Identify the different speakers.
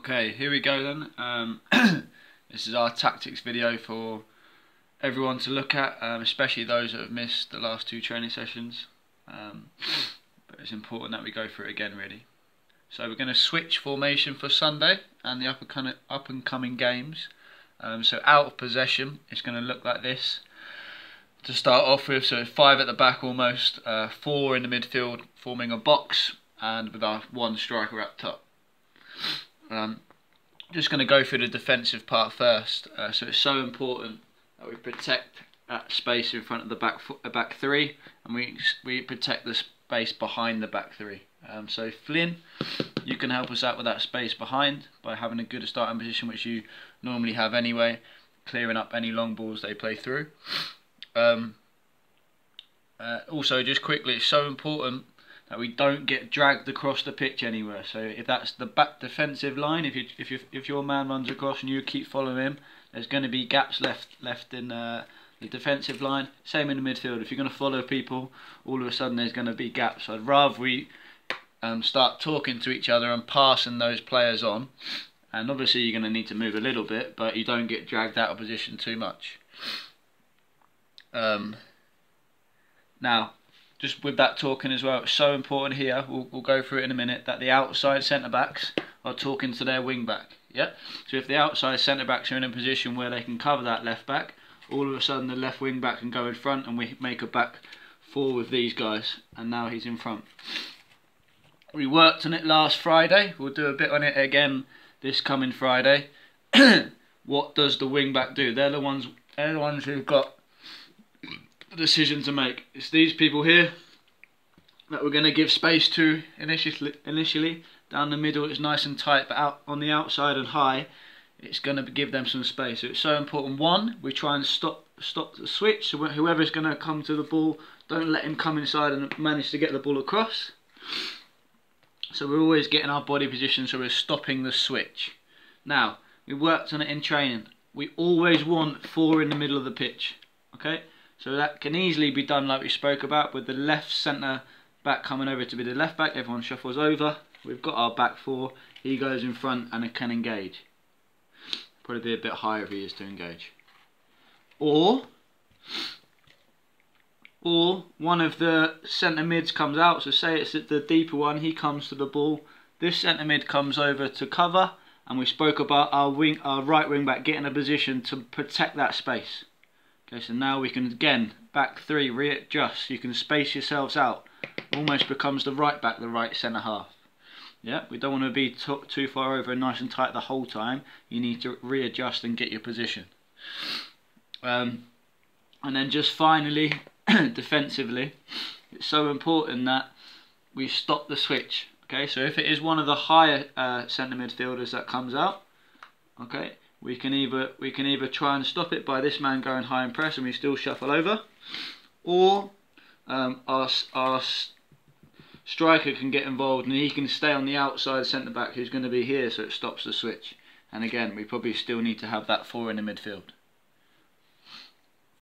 Speaker 1: Okay, here we go then. This is our tactics video for everyone to look at, especially those that have missed the last two training sessions. But it's important that we go through it again, really. So we're going to switch formation for Sunday and the up and coming games. So out of possession, it's going to look like this to start off with. So 5 at the back almost, 4 in the midfield forming a box, and with our 1 striker up top. Just going to go through the defensive part first. So it's so important that we protect that space in front of the back 3, and we protect the space behind the back 3. So Flynn, you can help us out with that space behind by having a good starting position, which you normally have anyway, clearing up any long balls they play through. Also, just quickly, it's so important that we don't get dragged across the pitch anywhere. So if that's the back defensive line, if your man runs across and you keep following him, there's going to be gaps left in the defensive line. Same in the midfield. If you're going to follow people, all of a sudden there's going to be gaps. So I'd rather we start talking to each other and passing those players on. And obviously you're going to need to move a little bit, but you don't get dragged out of position too much. Now, just with that talking as well, it's so important here, we'll go through it in a minute, that the outside centre-backs are talking to their wing-back. Yeah? So if the outside centre-backs are in a position where they can cover that left-back, all of a sudden the left wing-back can go in front and we make a back 4 with these guys, and now he's in front. We worked on it last Friday, we'll do a bit on it again this coming Friday. What does the wing-back do? They're the ones who've got the decision to make. It's these people here that we're going to give space to initially. Down the middle it's nice and tight, but out on the outside and high it's going to give them some space. So it's so important. 1, we try and stop the switch, so whoever's going to come to the ball, don't let him come inside and manage to get the ball across. So we're always getting our body position, so we're stopping the switch. Now, we worked on it in training. We always want 4 in the middle of the pitch. Okay? So that can easily be done like we spoke about, with the left centre back coming over to be the left back. Everyone shuffles over. We've got our back 4. He goes in front and it can engage. Probably be a bit higher if he is to engage. Or one of the centre mids comes out. So say it's the deeper one, he comes to the ball. This centre mid comes over to cover, and we spoke about our right wing back getting a position to protect that space. Okay, so now we can again, back 3, readjust. You can space yourselves out. Almost becomes the right back, the right centre half. Yeah, we don't want to be too far over and nice and tight the whole time. You need to readjust and get your position. And then just finally, defensively, it's so important that we stop the switch. Okay, so if it is one of the higher centre midfielders that comes out, okay, we can either try and stop it by this man going high and press and we still shuffle over, or our striker can get involved and he can stay on the outside centre back who's going to be here, so it stops the switch. And again, we probably still need to have that 4 in the midfield.